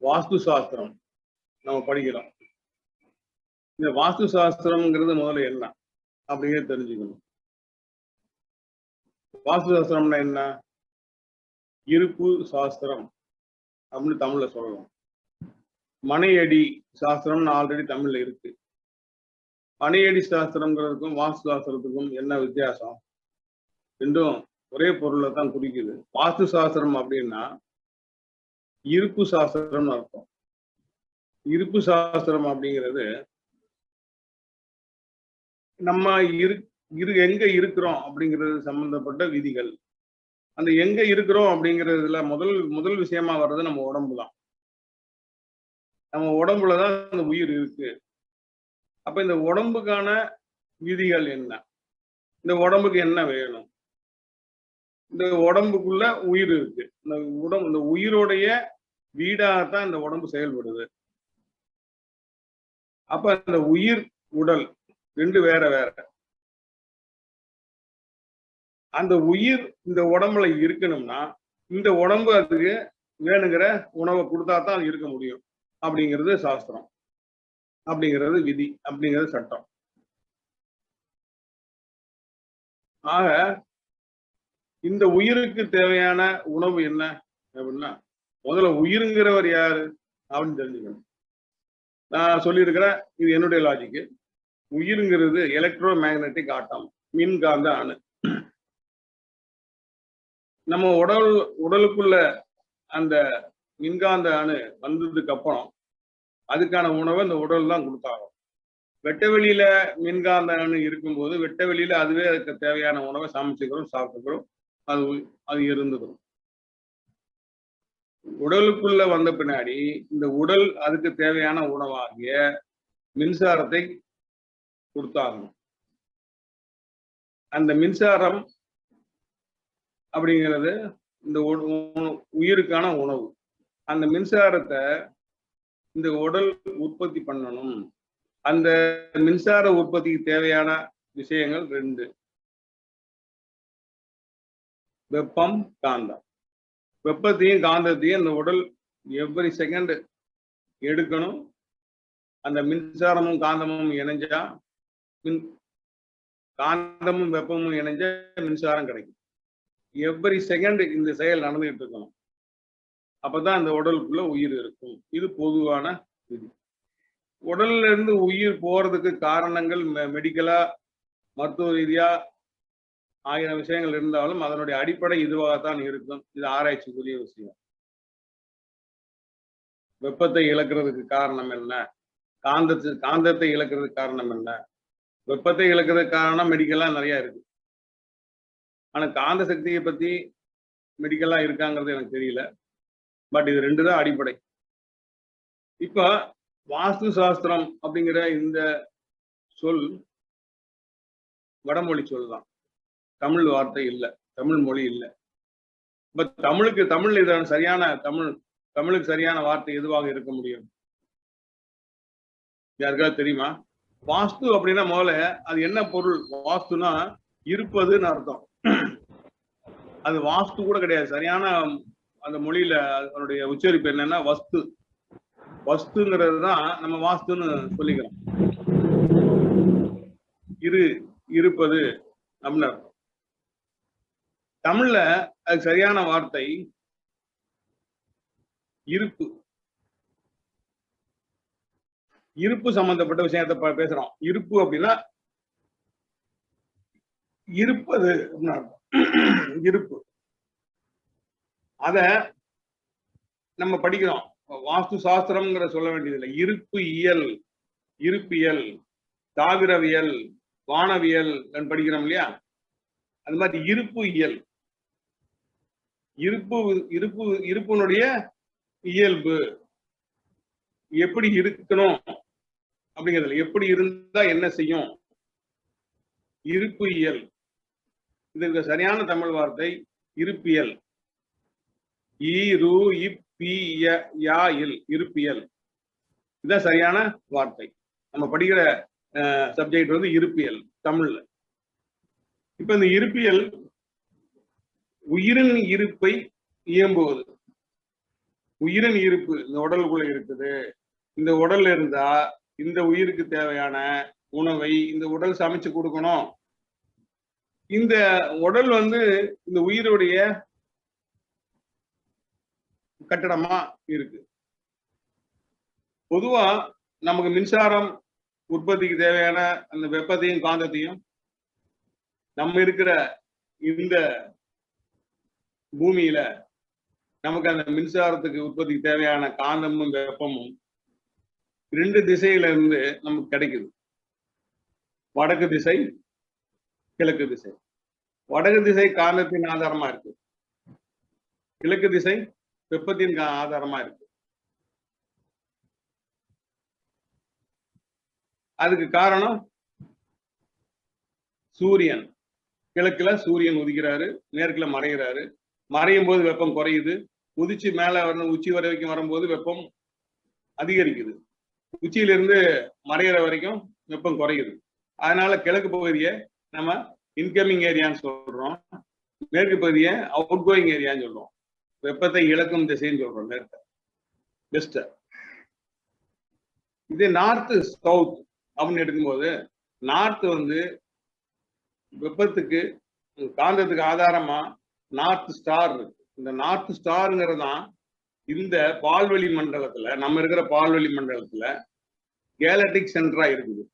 வாஸ்து சாஸ்திரம் நம்ம படிக்கிறோம். இந்த வாஸ்து சாஸ்திரம்ங்கிறது முதல்ல என்ன அப்படிங்கிறத தெரிஞ்சுக்கணும். வாஸ்து சாஸ்திரம்னா என்ன? இருப்பு சாஸ்திரம் அப்படின்னு தமிழ்ல சொல்லலாம். மனையடி சாஸ்திரம்னு ஆல்ரெடி தமிழ்ல இருக்கு. மனையடி சாஸ்திரம்ங்கிறதுக்கும் வாஸ்து சாஸ்திரத்துக்கும் என்ன வித்தியாசம்? ரெண்டும் ஒரே பொருளை தான் குறிக்குது. வாஸ்து சாஸ்திரம் அப்படின்னா இருப்பு சாஸ்திரம்னு அர்த்தம். இருப்பு சாஸ்திரம் அப்படிங்கிறது நம்ம எங்க இருக்கிறோம் அப்படிங்கிறது சம்பந்தப்பட்ட விதிகள். அந்த எங்க இருக்கிறோம் அப்படிங்கிறதுல முதல் விஷயமா வர்றது நம்ம உடம்பு தான். நம்ம உடம்புலதான் அந்த உயிர் இருக்கு. அப்ப இந்த உடம்புக்கான விதிகள் என்ன? இந்த உடம்புக்கு என்ன வேணும்? இந்த உடம்புக்குள்ள உயிர் இருக்கு. இந்த உயிரோடைய வீடாகத்தான் இந்த உடம்பு செயல்படுது. அப்ப அந்த உயிர் உடல் ரெண்டு வேற வேற. அந்த உயிர் இந்த உடம்புல இருக்கணும்னா இந்த உடம்பு அதுக்கு வேணுங்கிற உணவை கொடுத்தா தான் அது இருக்க முடியும் அப்படிங்கிறது சாஸ்திரம், அப்படிங்கிறது விதி, அப்படிங்கிறது சட்டம். ஆக இந்த உயிருக்கு தேவையான உணவு என்ன அப்படின்னா முதல்ல உயிருங்கிறவர் யாரு அப்படின்னு தெரிஞ்சுக்கணும். நான் சொல்லியிருக்கிறேன், இது என்னுடைய லாஜிக்கு. உயிருங்கிறது எலக்ட்ரோ மேக்னட்டிக் ஆட்டம், மின்காந்த அணு. நம்ம உடலுக்குள்ள அந்த மின்காந்த அணு வந்ததுக்கு அப்புறம் அதுக்கான உணவை இந்த உடல் தான் கொடுத்தாகும். வெட்ட வெளியில மின்காந்த அணு இருக்கும்போது வெட்ட வெளியில அதுவே அதுக்கு தேவையான உணவை சமைச்சுக்கிறோம், சாப்பிட்டுக்கிறோம், அது இருந்துக்கிறோம். உடலுக்குள்ள வந்த பின்னாடி இந்த உடல் அதுக்கு தேவையான உணவாகிய மின்சாரத்தை கொடுத்தாகணும். அந்த மின்சாரம் அப்படிங்கிறது இந்த உயிருக்கான உணவு. அந்த மின்சாரத்தை இந்த உடல் உற்பத்தி பண்ணணும். அந்த மின்சார உற்பத்திக்கு தேவையான விஷயங்கள் ரெண்டு: வெப்பம், காந்தம். வெப்பத்தையும் காந்தத்தையும் இந்த உடல் எவ்ரி செகண்ட் எடுக்கணும். அந்த மின்சாரமும் காந்தமும் இணைஞ்சா காந்தமும் வெப்பமும் இணைஞ்சா மின்சாரம் கிடைக்கும். எவ்ரி செகண்ட் இந்த செயல் நடந்துகிட்டு இருக்கணும். அப்பதான் இந்த உடலுக்குள்ள உயிர் இருக்கும். இது பொதுவான விதி. உடல்ல இருந்து உயிர் போறதுக்கு காரணங்கள் மெடிக்கலா, மருத்துவ ரீதியா ஆயிரம் விஷயங்கள் இருந்தாலும் அதனுடைய அடிப்படை இதுவாகத்தான் இருக்கும். இது ஆராய்ச்சிக்குரிய விஷயம். வெப்பத்தை இழக்கிறதுக்கு காரணம் என்ன? காந்தத்தை இழக்கிறதுக்கு காரணம் என்ன? வெப்பத்தை இழக்கிறதுக்கு காரணம் மெடிக்கலா நிறைய இருக்கு. ஆனா காந்த சக்தியை பத்தி மெடிக்கலா இருக்காங்கிறது எனக்கு தெரியல. பட் இது ரெண்டு தான் அடிப்படை. இப்ப வாஸ்து சாஸ்திரம் அப்படிங்கிற இந்த சொல் வடமொழி சொல் தான், தமிழ் வார்த்தை இல்லை, தமிழ் மொழி இல்லை. இப்ப தமிழ் இதான சரியான தமிழுக்கு சரியான வார்த்தை எதுவாக இருக்க முடியும்? யாருக்காவது தெரியுமா? வாஸ்து அப்படின்னா முதல்ல அது என்ன பொருள்? வாஸ்துனா இருப்பதுன்னு அர்த்தம். அது வாஸ்து கூட கிடையாது. சரியான அந்த மொழியில அதனுடைய உச்சரிப்பு என்னன்னா வஸ்து. வஸ்துங்கிறது தான் நம்ம வாஸ்துன்னு சொல்லிக்கிறோம். இருப்பது அப்படின்னு அர்த்தம். தமிழ்ல அதுக்கு சரியான வார்த்தை இருப்பு. இருப்பு சம்பந்தப்பட்ட விஷயத்தை பேசுறோம். இருப்பு அப்படின்னா இருப்பது அப்படின்னு அர்த்தம். இருப்பு. அத நம்ம படிக்கிறோம். வாஸ்து சாஸ்திரம்ங்கிற சொல்ல வேண்டியதில்லை. இருப்பியல், தாவிரவியல், வானவியல் படிக்கிறோம் இல்லையா? அது மாதிரி இருப்பு இயல், இருப்பினுடைய இயல்பு எப்படி இருக்கணும் அப்படிங்கிறதுல எப்படி இருந்தா என்ன செய்யும், இருப்பு இயல். இதுக்கு சரியான தமிழ் வார்த்தை இருப்பியல். இருப்பியல். இதுதான் சரியான வார்த்தை. நம்ம படிக்கிற சப்ஜெக்ட் வந்து இருப்பியல் தமிழ்ல. இப்ப இந்த இருப்பியல் உயிரின் இருப்பை இயம்புவது. உயிரின் இருப்பு இந்த உடலுக்குள்ள இருக்குது. இந்த உடல்ல இருந்தா இந்த உயிருக்கு தேவையான உணவை இந்த உடல் சமைச்சு கொடுக்கணும். இந்த உடல் வந்து இந்த உயிருடைய கட்டடமா இருக்கு. பொதுவா நமக்கு மின்சாரம் உற்பத்திக்கு தேவையான அந்த வெப்பத்தையும் காந்தத்தையும் நம்ம இருக்கிற இந்த பூமியில நமக்கு அந்த மின்சாரத்துக்கு உற்பத்திக்கு தேவையான காந்தமும் வெப்பமும் 2 திசையில இருந்து நமக்கு கிடைக்குது. வடக்கு திசை, கிழக்கு திசை. வடக்கு திசை காந்தத்தின் ஆதாரமா இருக்கு. கிழக்கு திசை வெப்பத்தின் ஆதாரமா இருக்கு. அதுக்கு காரணம் சூரியன். கிழக்குல சூரியன் உதிக்கிறாரு, மேற்குல மறைகிறாரு. மறையும் போது வெப்பம் குறையுது. உதிச்சு மேல உச்சி வரைக்கும் வரும்போது வெப்பம் அதிகரிக்குது. உச்சியிலிருந்து மறைகிற வரைக்கும் வெப்பம் குறையுது. அதனால கிழக்கு பகுதியை நம்ம இன்கமிங் ஏரியான்னு சொல்றோம், மேற்கு பகுதியை அவுட் கோயிங் ஏரியான்னு சொல்றோம். வெப்பத்தை இழக்கும் திசைன்னு சொல்றோம் மேற்கு வெஸ்ட். இது நார்த் சவுத் அப்படின்னு எடுக்கும்போது நார்த் வந்து வெப்பத்துக்கு காந்தத்துக்கு ஆதாரமா நார்த் ஸ்டார் இருக்கு. இந்த நார்த் ஸ்டாருங்கிறது தான் இந்த பால்வெளி மண்டலத்துல, நம்ம இருக்கிற பால்வெளி மண்டலத்துல கேலக்டிக் சென்டரா இருக்குது.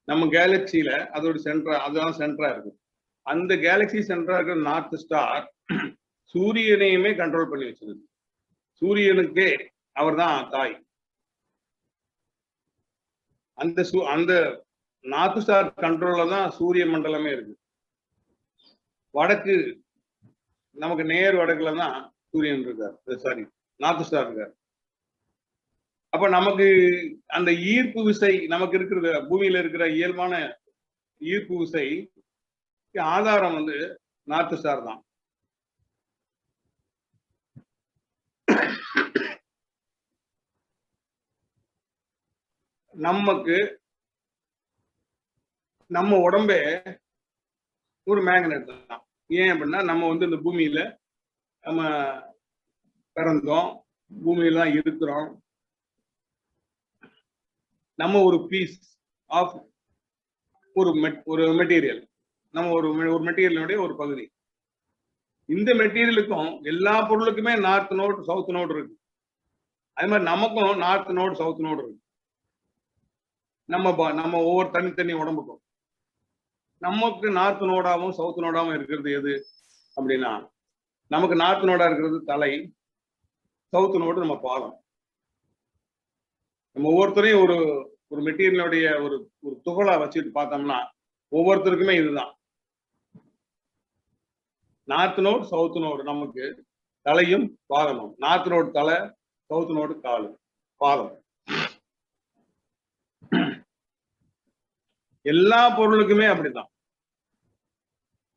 நம்ம கேலக்சியில அதோட சென்டரா, அதுதான் சென்டரா இருக்கு. அந்த கேலக்சி சென்டரா இருக்கிற நார்த் ஸ்டார் சூரியனையுமே கண்ட்ரோல் பண்ணி வச்சிருக்கு. சூரியனுக்கே அவர் தான் தாய். அந்த நார்த் ஸ்டார் கண்ட்ரோல்ல தான் சூரிய மண்டலமே இருக்கு. வடக்கு நமக்கு நேர் வடக்குல தான் சூரியன் இருக்கார், சாரி நார்த் ஸ்டார் இருக்கார். அப்ப நமக்கு அந்த ஈர்ப்பு விசை நமக்கு இருக்கிறது, பூமியில இருக்கிற இயல்பான ஈர்ப்பு விசை ஆதாரம் வந்து நார்த் ஸ்டார் தான். நமக்கு நம்ம உடம்பே ஒரு மேக்னெட் தான். ஏன் அப்படின்னா நம்ம வந்து இந்த பூமியில நம்ம பிறந்தோம், பூமியில தான் இருக்கிறோம். நம்ம ஒரு பீஸ் ஆஃப் ஒரு மெட்டீரியல், நம்ம ஒரு மெட்டீரியலுடைய ஒரு பகுதி. இந்த மெட்டீரியலுக்கும் எல்லா பொருளுக்குமே நார்த் நோட் சவுத் நோட் இருக்கு. அது மாதிரி நமக்கும் நார்த் நோட் சவுத் நோட் இருக்கு. நம்ம ஒவ்வொரு தனித்தனி உடம்புக்கும் நமக்கு நார்த் நோடாவும் சவுத் நோடாவும் இருக்கிறது எது அப்படின்னா, நமக்கு நார்த் நோடா இருக்கிறது தலை, சவுத் நோடு நம்ம பாதம். நம்ம ஒவ்வொருத்தரையும் ஒரு ஒரு மெட்டீரியலுடைய ஒரு ஒரு துகளா வச்சுட்டு பார்த்தோம்னா ஒவ்வொருத்தருக்குமே இதுதான் நார்த் நோடு சவுத் நோடு. நமக்கு தலையும் பாதமும். நார்த் நோடு தலை, சவுத் நோடு காலு பாதம். எல்லா பொருளுக்குமே அப்படித்தான்.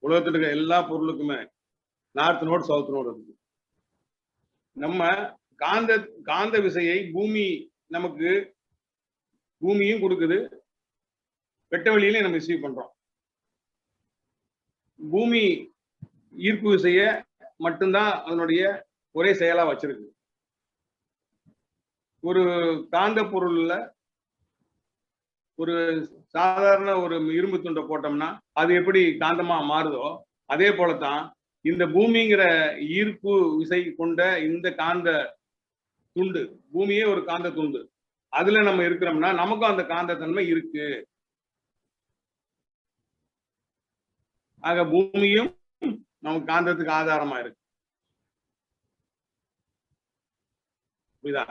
உலகத்துல இருக்க எல்லா பொருளுக்குமே நார்த் நோடு சவுத் நோடு இருக்கு. நம்ம காந்த விசையை நமக்கு பூமியும் கொடுக்குது, வெட்ட வெளியில நம்ம ரிசீவ் பண்றோம். பூமி ஈர்ப்பு விசைய மட்டும்தான் அதனுடைய ஒரே செயலா வச்சிருக்கு. ஒரு காந்த பொருள்ல ஒரு சாதாரண ஒரு இரும்பு துண்டை போட்டோம்னா அது எப்படி காந்தமா மாறுதோ அதே போலதான் இந்த பூமிங்கிற ஈர்ப்பு விசை கொண்ட இந்த காந்த துண்டு, பூமியே ஒரு காந்த துண்டு, அதுல நம்ம இருக்கிறோம்னா நமக்கும் அந்த காந்த தன்மை இருக்கு. ஆக பூமியும் நமக்கு காந்தத்துக்கு ஆதாரமா இருக்கு. புரியுதா?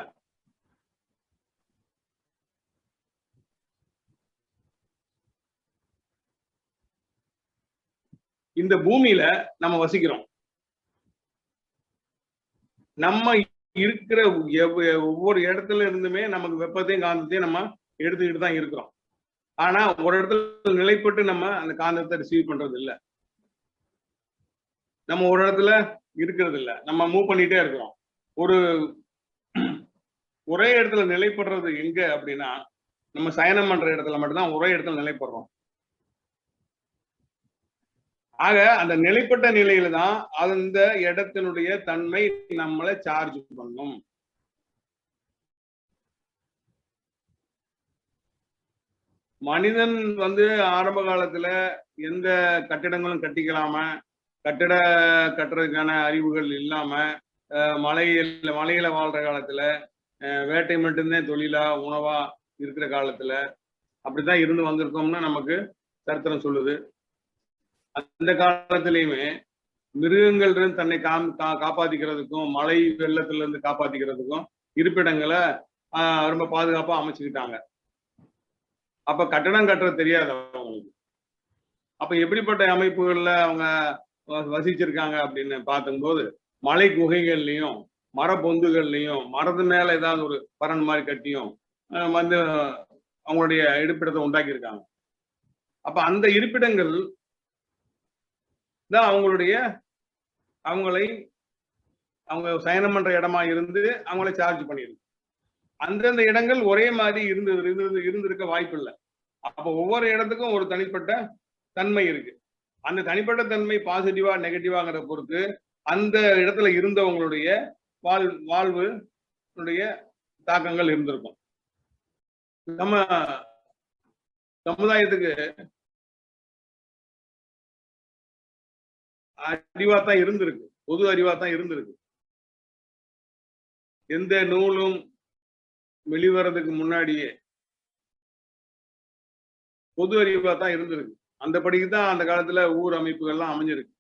இந்த பூமியில நம்ம வசிக்கிறோம். நம்ம இருக்கிற ஒவ்வொரு இடத்துல இருந்துமே நமக்கு வெப்பத்தையும் காந்தத்தையும் நம்ம எடுத்துக்கிட்டு தான் இருக்கிறோம். ஆனா ஒரு இடத்துல நிலைப்பட்டு நம்ம அந்த காந்தத்தை ரிசீவ் பண்றது இல்லை. நம்ம ஒரு இடத்துல இருக்கிறது இல்லை, நம்ம மூவ் பண்ணிட்டே இருக்கிறோம். ஒரே இடத்துல நிலைப்படுறது எங்க அப்படின்னா நம்ம சயனம் பண்ற இடத்துல மட்டும்தான் ஒரே இடத்துல நிலைப்படுறோம். ஆக அந்த நிலைப்பட்ட நிலையில தான் அந்த இடத்தினுடைய தன்மை நம்மளை சார்ஜ் பண்ணும். மனிதன் வந்து ஆரம்ப காலத்துல எந்த கட்டிடங்களும் கட்டிக்கலாம, கட்டிட கட்டுறதுக்கான அறிவுகள் இல்லாம, மலையில வாழ்ற காலத்துல வேட்டை மட்டும்தான் தொழிலா உணவா இருக்கிற காலத்துல அப்படித்தான் இருந்து வந்திருக்கோம்னு நமக்கு சரித்திரம் சொல்லுது. அந்த காலத்திலயுமே மிருகங்கள் இருந்து தன்னை காப்பாத்திக்கிறதுக்கும், மழை வெள்ளத்துல இருந்து காப்பாத்திக்கிறதுக்கும் இருப்பிடங்களை ரொம்ப பாதுகாப்பா அமைச்சுக்கிட்டாங்க. அப்ப கட்டடம் கட்டுறது தெரியாது அவங்களுக்கு. அப்ப எப்படிப்பட்ட அமைப்புகள்ல அவங்க வசிச்சிருக்காங்க அப்படின்னு பார்க்கும்போது, மலை குகைகள்லயும் மர பொந்துகள்லையும் மரத்து மேல ஏதாவது ஒரு பரன் மாதிரி கட்டியும் வந்து அவங்களுடைய இருப்பிடத்தை உண்டாக்கியிருக்காங்க. அப்ப அந்த இருப்பிடங்கள் தான் அவங்க சயனம் பண்ற இடமா இருந்து அவங்களை சார்ஜ் பண்ணிருக்கு. அந்தந்த இடங்கள் ஒரே மாதிரி இருந்திருக்க வாய்ப்பு இல்லை. அப்ப ஒவ்வொரு இடத்துக்கும் ஒரு தனிப்பட்ட தன்மை இருக்கு. அந்த தனிப்பட்ட தன்மை பாசிட்டிவா நெகட்டிவாங்கிற பொறுத்து அந்த இடத்துல இருந்தவங்களுடைய வாழ்வு தாக்கங்கள் இருந்திருக்கும். நம்ம சமுதாயத்துக்கு அறிவாத்தான் இருந்திருக்கு, பொது அறிவாத்தான் இருந்திருக்கு. எந்த நூலும் வெளிவரதுக்கு முன்னாடியே பொது அறிவா தான் இருந்திருக்கு. அந்த படிக்கு தான் அந்த காலத்துல ஊர் அமைப்புகள்லாம் அமைஞ்சிருக்கு.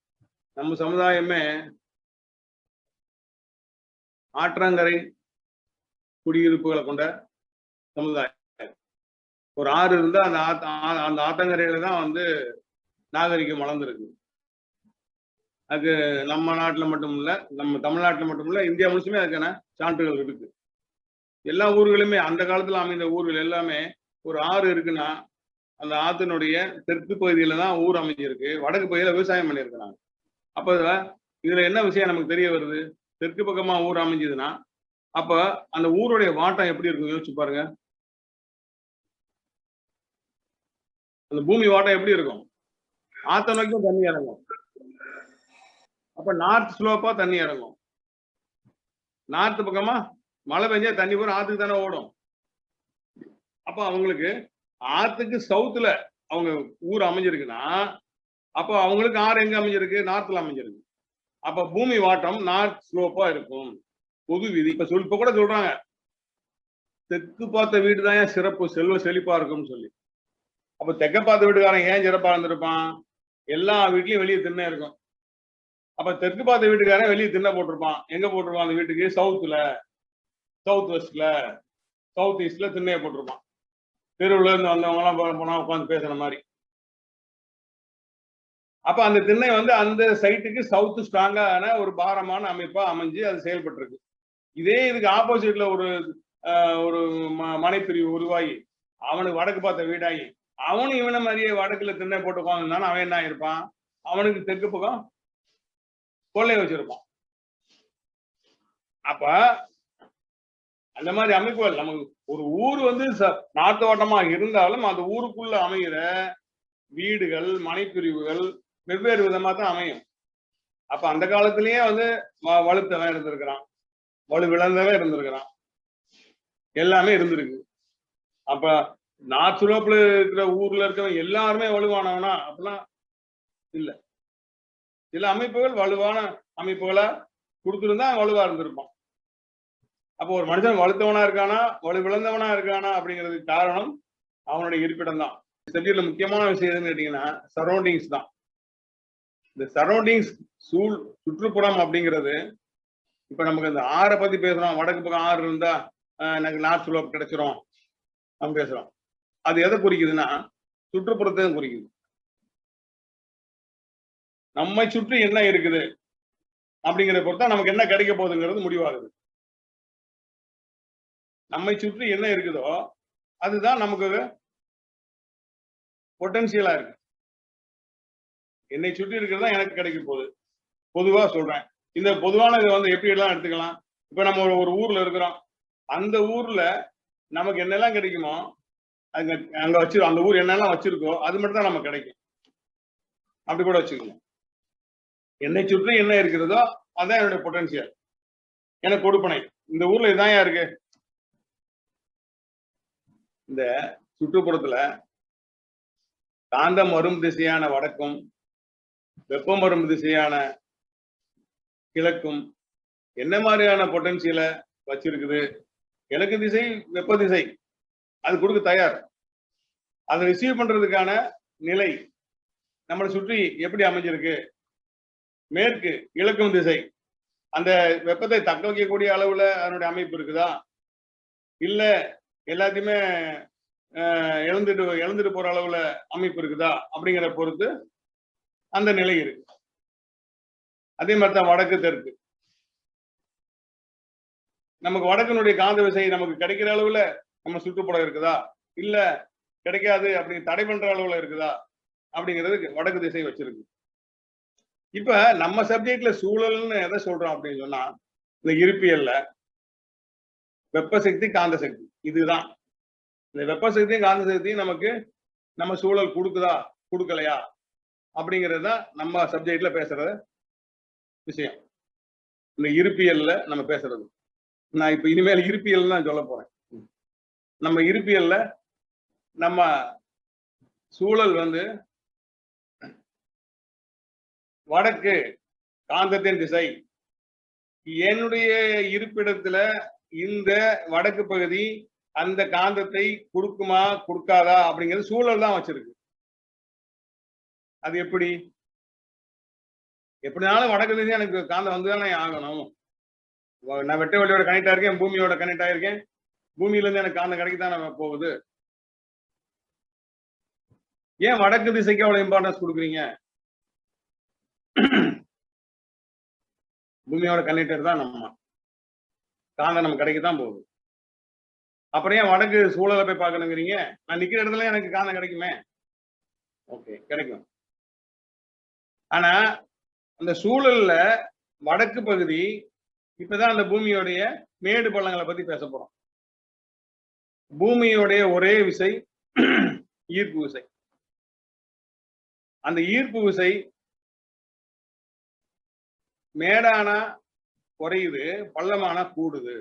நம்ம சமுதாயமே ஆற்றங்கரை குடியிருப்புகளை கொண்ட சமுதாயம். ஒரு ஆறு இருந்தா அந்த ஆத்தங்கரையில தான் வந்து நாகரிகம் வளர்ந்துருக்கு. அதுக்கு நம்ம நாட்டுல மட்டும் இல்ல, நம்ம தமிழ்நாட்டுல மட்டும் இல்ல, இந்தியா முழுசுமே அதுக்கான சான்றுகள் இருக்கு. எல்லா ஊர்களுமே அந்த காலத்துல அமைந்த ஊர்கள் எல்லாமே ஒரு ஆறு இருக்குன்னா அந்த ஆத்தினுடைய தெற்கு பகுதியில தான் ஊர் அமைஞ்சிருக்கு, வடக்கு பகுதியில விவசாயம் பண்ணியிருக்கிறாங்க. அப்ப இதுல என்ன விஷயம் நமக்கு தெரிய வருது? தெற்கு பக்கமா ஊர் அமைஞ்சதுன்னா அப்ப அந்த ஊருடைய வாட்டம் எப்படி இருக்கும் யோசிச்சு பாருங்க. அந்த பூமி வாட்டம் எப்படி இருக்கும்? ஆத்த நோக்கியும் தண்ணி இறங்கும். அப்ப நார்த் ஸ்லோப்பா தண்ணி இறங்கும். நார்த் பக்கமா மழை பெஞ்சா தண்ணி பூரா ஆத்துக்கு தானே ஓடும். அப்ப அவங்களுக்கு ஆத்துக்கு சவுத்துல அவங்க ஊர் அமைஞ்சிருக்குன்னா அப்ப அவங்களுக்கு ஆறு எங்க அமைஞ்சிருக்கு? நார்த்ல அமைஞ்சிருக்கு. அப்ப பூமி வாட்டம் நார்த் ஸ்லோப்பா இருக்கும். பொது விதி இப்ப கூட சொல்றாங்க, தெற்கு பார்த்த வீடு தான் சிறப்பு, செல்வ செழிப்பா இருக்கும்னு சொல்லி. அப்ப தெற்க பார்த்த வீட்டுக்காரன் ஏன் சிறப்பா இருந்திருப்பான்? எல்லா வீட்லயும் வெளியே திண்ணை இருக்கும். அப்ப தெற்கு பார்த்த வீட்டுக்காரன் வெளியே திண்ணை போட்டிருப்பான். எங்க போட்டிருப்பான்? அந்த வீட்டுக்கு சவுத்துல, சவுத் வெஸ்ட்ல, சவுத் ஈஸ்ட்ல திண்ணையை போட்டிருப்பான். தெருவுல இருந்து வந்தவங்க எல்லாம் போனா உட்காந்து பேசுற மாதிரி. அப்ப அந்த திண்ணை வந்து அந்த சைட்டுக்கு சவுத் ஸ்ட்ராங்கான ஒரு பாரமான அமைப்பா அமைஞ்சு அது செயல்பட்டு இருக்கு. இதே இதுக்கு ஆப்போசிட்ல ஒரு மனைப்பிரிவு உருவாகி அவனுக்கு வடக்கு பார்த்த வீடாகி அவனும் இவனை மாதிரியே வடக்குல திண்ணை போட்டு உட்காந்துருந்தானே அவன் என்ன இருப்பான்? அவனுக்கு தெற்கு பக்கம் கொள்ளை வச்சிருப்பான். அப்ப அந்த மாதிரி அமைப்புகள் நமக்கு ஒரு ஊர் வந்து நாட்டு வட்டமா இருந்தாலும் அந்த ஊருக்குள்ள அமைகிற வீடுகள் மனைப்பிரிவுகள் வெவ்வேறு விதமா தான் அமையும். அப்ப அந்த காலத்திலேயே வந்து வலுத்தவன் இருந்திருக்கிறான், வலு விளந்தவன் இருந்திருக்கிறான், எல்லாமே இருந்திருக்கு. அப்ப நார்த் ஸ்லோப்ல இருக்கிற ஊர்ல இருக்கவன் எல்லாருமே வலுவானவனா அப்படிலாம் இல்ல. சில அமைப்புகள் வலுவான அமைப்புகளா கொடுத்துருந்தா வலுவா இருந்திருப்பான். அப்போ ஒரு மனுஷன் வலுத்தவனா இருக்கானா வலு விளந்தவனா இருக்கானா அப்படிங்கிறதுக்கு காரணம் அவனுடைய இருப்பிடம் தான். செடியில முக்கியமான விஷயம் எதுன்னு கேட்டீங்கன்னா சரௌண்டிங்ஸ் தான். இந்த சரௌண்டிங்ஸ் சுற்றுப்புறம் அப்படிங்கிறது இப்ப நமக்கு இந்த ஆறை பத்தி பேசுறோம். வடக்கு பக்கம் ஆறு இருந்தா எனக்கு நார்த் ஸ்லோப் கிடைச்சிரும் நம்ம பேசுறோம். அது எதை குறிக்குதுன்னா சுற்றுப்புறத்தை குறிக்குது. நம்மை சுற்றி என்ன இருக்குது அப்படிங்கிறத பொறுத்தா நமக்கு என்ன கிடைக்க போகுதுங்கிறது முடிவாகுது. நம்மை சுற்றி என்ன இருக்குதோ அதுதான் நமக்கு பொட்டன்சியலா இருக்கு. என்னை சுற்றி இருக்கிறதா எனக்கு கிடைக்க போகுது. பொதுவா சொல்றேன். இந்த பொதுவான இதை வந்து எப்படி எல்லாம் எடுத்துக்கலாம். இப்ப நம்ம ஒரு ஊர்ல இருக்கிறோம். அந்த ஊர்ல நமக்கு என்னெல்லாம் கிடைக்குமோ அங்க அந்த ஊர் என்னெல்லாம் வச்சிருக்கோ அது மட்டும் தான் நமக்கு கிடைக்கும். அப்படி கூட வச்சுக்கணும். என்னை சுற்றி என்ன இருக்கிறதோ அதான் என்னுடைய பொட்டன்சியல், எனக்கு கொடுப்பனை. இந்த ஊர்ல இதான் இருக்கு. இந்த சுற்றுப்புறத்துல காந்தம் வரும் திசையான வடக்கும் வெப்பம் வரும் திசையான கிழக்கும் என்ன மாதிரியான பொட்டன்சியலை வச்சிருக்குது? கிழக்கு திசை வெப்ப திசை, அது கொடுக்க தயார். அதை ரிசீவ் பண்றதுக்கான நிலை நம்மளை சுற்றி எப்படி அமைஞ்சிருக்கு? மேற்கு இழக்கும் திசை, அந்த வெப்பத்தை தக்க வைக்கக்கூடிய அளவுல அதனுடைய அமைப்பு இருக்குதா, இல்ல எல்லாத்தையுமே இழந்துட்டு போற அளவுல அமைப்பு இருக்குதா அப்படிங்கிற பொறுத்து அந்த நிலை இருக்கு. அதே மாதிரி தான் வடக்கு தெற்கு. நமக்கு வடக்கினுடைய காந்த விசை நமக்கு கிடைக்கிற அளவுல நம்ம சுற்றுப்புறம் இருக்குதா, இல்ல கிடைக்காது அப்படி தடை பண்ற அளவுல இருக்குதா அப்படிங்கிறது வடக்கு திசை வச்சிருக்கு. இப்ப நம்ம சப்ஜெக்ட்ல சூழல்னு எதை சொல்றோம் அப்படின்னு சொன்னா, இந்த இருப்பியல்ல வெப்ப சக்தி காந்த சக்தி, இதுதான். இந்த வெப்ப சக்தியும் காந்த சக்தியும் நமக்கு நம்ம சூழல் கொடுக்குதா கொடுக்கலையா அப்படிங்கிறது தான் நம்ம சப்ஜெக்ட்ல பேசுற விஷயம். இந்த இருப்பியல்ல நம்ம பேசுறது. நான் இப்ப இனிமேல் இருப்பியல் தான் சொல்ல போறேன். நம்ம இருப்பியல்ல நம்ம சூழல் வந்து வடக்கு காந்தத்தின் திசை. என்னுடைய இருப்பிடத்துல இந்த வடக்கு பகுதி அந்த காந்தத்தை கொடுக்குமா கொடுக்காதா அப்படிங்கிறது சூழல் தான் வச்சிருக்கு. அது எப்படினாலும் வடக்கு திசை எனக்கு காந்தம் வந்துதானே ஆகணும். நான் வெட்ட வெளியோட கனெக்ட் ஆயிருக்கேன், பூமியோட கனெக்ட் ஆயிருக்கேன், பூமியில இருந்து எனக்கு காந்தம் கிடைக்கத்தானே போகுது. ஏன் வடக்கு திசைக்கு அவ்வளவு இம்பார்ட்டன்ஸ் கொடுக்குறீங்க? பூமியோட கனெக்டர் தான் நம்ம காந்தம் நமக்கு கிடைக்கத்தான் போகுது. அப்புறம் ஏன் வடக்கு சூழலை போய் பார்க்கணுங்கிறீங்க? நான் நிக்கிற இடத்துல எனக்கு காந்தம் கிடைக்குமே. ஓகே, கிடைக்கும். ஆனா அந்த சூழல்ல வடக்கு பகுதி இப்பதான் அந்த பூமியோடைய மேடு பள்ளங்களை பத்தி பேச போறோம். பூமியோடைய ஒரே விசை ஈர்ப்பு விசை. அந்த ஈர்ப்பு விசை மேடானா குறையுது, பள்ளமானா கூடுது.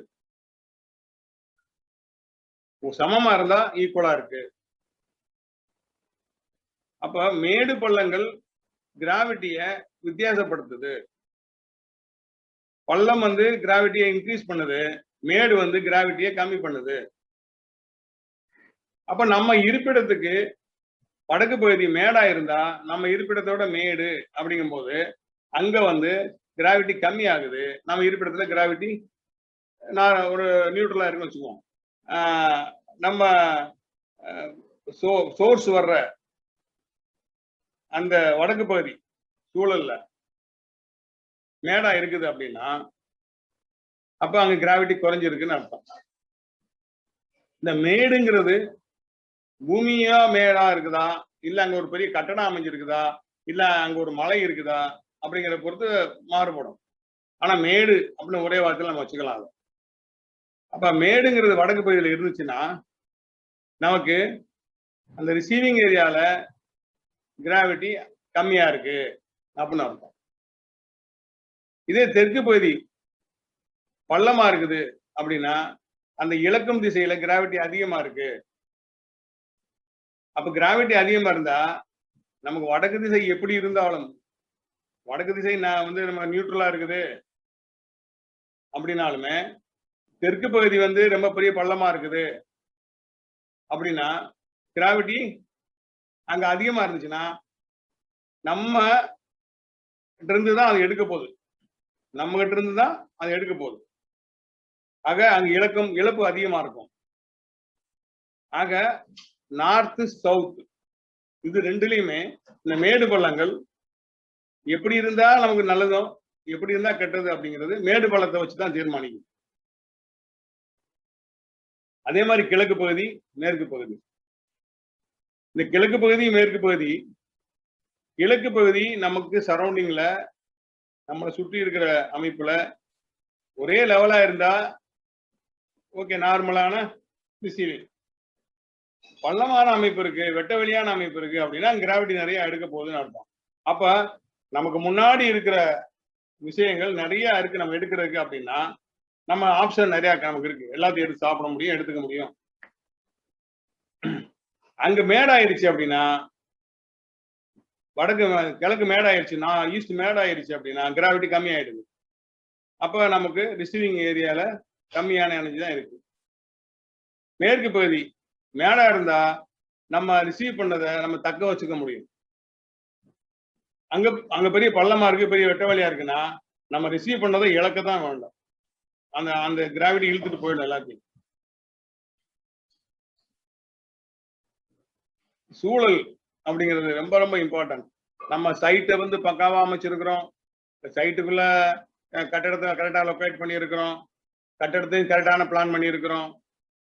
சமமா இருந்தா ஈக்குவலா இருக்கு. அப்ப மேடு பள்ளங்கள் கிராவிட்டிய வித்தியாசப்படுத்துது. பள்ளம் வந்து கிராவிட்டியை இன்க்ரீஸ் பண்ணுது, மேடு வந்து கிராவிட்டியை கம்மி பண்ணுது. அப்ப நம்ம இருப்பிடத்துக்கு வடக்கு பகுதி மேடா இருந்தா நம்ம இருப்பிடத்தோட மேடு அப்படிங்கும் போது அங்க வந்து கிராவிட்டி கம்மி ஆகுது. நம்ம இருப்பிடத்துல கிராவிட்டி நான் ஒரு நியூட்ரலா இருக்குன்னு வச்சுக்குவோம். நம்ம சோர்ஸ் வர்ற அந்த வடக்கு பகுதி சூழல்ல மேடா இருக்குது அப்படின்னா அப்ப அங்க கிராவிட்டி குறைஞ்சிருக்குன்னு அர்த்தம். இந்த மேடுங்கிறது பூமியா மேடா இருக்குதா, இல்ல அங்க ஒரு பெரிய கட்டடம் அமைஞ்சிருக்குதா, இல்ல அங்க ஒரு மலை இருக்குதா அப்படிங்கிற பொறுத்து மாறுபடும். ஆனா மேடு அப்படின்னு ஒரே வார்த்தையில நம்ம வச்சுக்கலாம். அப்ப மேடுங்கிறது வடக்கு பகுதியில் இருந்துச்சுன்னா நமக்கு அந்த ரிசீவிங் ஏரியால கிராவிட்டி கம்மியா இருக்கு அப்படின்னு அர்த்தம். இதே தெற்கு பகுதி பள்ளமா இருக்குது அப்படின்னா அந்த இலக்கும் திசையில கிராவிட்டி அதிகமா இருக்கு. அப்ப கிராவிட்டி அதிகமா இருந்தா நமக்கு வடக்கு திசை எப்படி இருந்தாலும், வடக்கு திசை நான் வந்து நம்ம நியூட்ரலா இருக்குது அப்படின்னாலுமே தெற்கு பகுதி வந்து ரொம்ப பெரிய பள்ளமா இருக்குது அப்படின்னா கிராவிட்டி அங்க அதிகமா இருந்துச்சுன்னா நம்ம இருந்துதான் அது எடுக்க போகுது, நம்ம கிட்ட இருந்துதான் அது எடுக்க போகுது. ஆக அங்க இழப்பு அதிகமா இருக்கும். ஆக நார்த் சவுத் இது ரெண்டுலயுமே இந்த மேடு பள்ளங்கள் எப்படி இருந்தா நமக்கு நல்லதும் எப்படி இருந்தா கெட்டது அப்படிங்கிறது மேடு பள்ளத்தை வச்சுதான் தீர்மானிக்கும். அதே மாதிரி கிழக்கு பகுதி மேற்கு பகுதி. இந்த கிழக்கு பகுதி மேற்கு பகுதி, கிழக்கு பகுதி நமக்கு சரௌண்டிங்ல நம்மளை சுற்றி இருக்கிற அமைப்புல ஒரே லெவலா இருந்தா ஓகே, நார்மலான ரிசீவிங். பள்ளமான அமைப்பு இருக்கு, வெட்ட வெளியான அமைப்பு இருக்கு அப்படின்னா கிராவிட்டி நிறைய எடுக்க போகுதுன்னு அர்த்தம். அப்ப நமக்கு முன்னாடி இருக்கிற விஷயங்கள் நிறைய இருக்கு நம்ம எடுக்கிறதுக்கு அப்படின்னா நம்ம ஆப்ஷன் நிறைய நமக்கு இருக்கு, எல்லாத்தையும் எடுத்து சாப்பிட முடியும், எடுத்துக்க முடியும். அங்க மேடாயிருச்சு அப்படின்னா, கிழக்கு மேடாயிருச்சு, ஈஸ்ட் மேடாயிருச்சு அப்படின்னா கிராவிட்டி கம்மி ஆயிடுது. அப்ப நமக்கு ரிசீவிங் ஏரியால கம்மியான எனர்ஜி தான் இருக்கு. மேற்கு பகுதி மேடா இருந்தா நம்ம ரிசீவ் பண்ணதை நம்ம தக்க வச்சுக்க முடியும். அங்க பெரிய பள்ளமா இருக்கு, பெரிய வெட்ட வழியா இருக்குன்னா நம்ம ரிசீவ் பண்ணதை இழக்கத்தான் வேண்டாம். அந்த கிராவிட்டி இழுத்துட்டு போயிடும் எல்லாத்தையும். சூழல் அப்படிங்கிறது ரொம்ப ரொம்ப இம்பார்ட்டன்ட். நம்ம சைட்டை வந்து பக்காவா அமைச்சிருக்கிறோம், சைட்டுக்குள்ள கட்டடத்தை கரெக்டா லொக்கேட் பண்ணியிருக்கிறோம், கட்டடத்தையும் கரெக்டான பிளான் பண்ணியிருக்கிறோம்,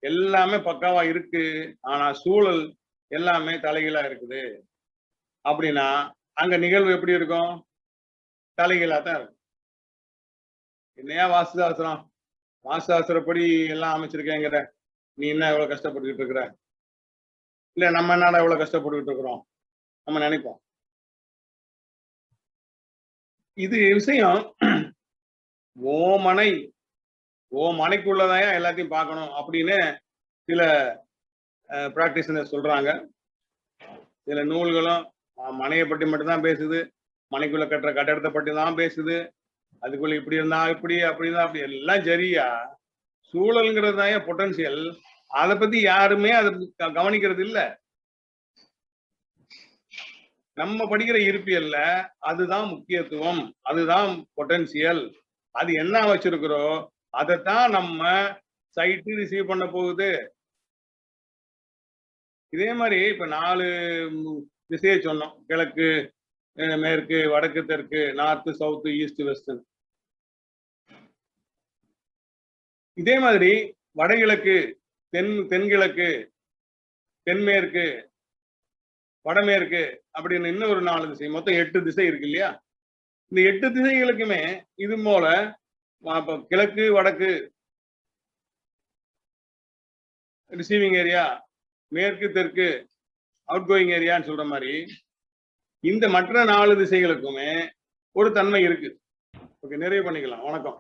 எல்லாமே பக்காவா இருக்கு. ஆனா சூழல் எல்லாமே தலைகீழா இருக்குது அப்படின்னா அங்க நிகழ்வு எப்படி இருக்கும்? தலைகீழா தான் இருக்கும். என்னையா வாஸ்துசாஸ்திரப்படி எல்லாம் அமைச்சிருக்கேங்கிற, நீ என்ன எவ்வளவு கஷ்டப்பட்டுக்கிட்டு இருக்கிற? இல்ல நம்ம என்னடா எவ்வளவு கஷ்டப்பட்டுக்கிட்டு இருக்கிறோம் நம்ம நினைப்போம். இது விஷயம் ஓ மனைக்குள்ளதான் எல்லாத்தையும் பார்க்கணும் அப்படின்னு சில பிராக்டிஷனர் சொல்றாங்க. சில நூல்களும் மனையை பற்றி மட்டும்தான் பேசுது, மனைக்குள்ள கட்டுற கட்டடத்தை பற்றி தான் பேசுது, அதுக்குள்ள இப்படி இருந்தா இப்படி அப்படி இருந்தா அப்படி எல்லாம் சரியா. சூழல்ங்கிறது தான் பொட்டன்சியல், அதை பத்தி யாருமே அதை கவனிக்கிறது இல்ல. நம்ம படிக்கிற இருப்பியல்ல அதுதான் முக்கியத்துவம், அதுதான் பொட்டன்சியல். அது என்ன வச்சிருக்கிறோம் அதைத்தான் நம்ம சைட்டு ரிசீவ் பண்ண போகுது. இதே மாதிரி இப்ப 4 திசையை சொன்னோம், கிழக்கு, மேற்கு, வடக்கு, தெற்கு, நார்த்து, சவுத்து, ஈஸ்ட், வெஸ்ட். இதே மாதிரி வடகிழக்கு, தென்கிழக்கு, தென்மேற்கு, வடமேற்கு அப்படின்னு இன்னும் ஒரு 4 திசை, மொத்தம் 8 திசை இருக்கு இல்லையா? இந்த 8 திசைகளுக்குமே இது போல கிழக்கு வடக்கு ரிசீவிங் ஏரியா, மேற்கு தெற்கு அவுட் கோயிங் ஏரியான்னு சொல்ற மாதிரி இந்த மற்ற 4 திசைகளுக்குமே ஒரு தன்மை இருக்கு. ஓகே, நிறைவு பண்ணிக்கலாம். வணக்கம்.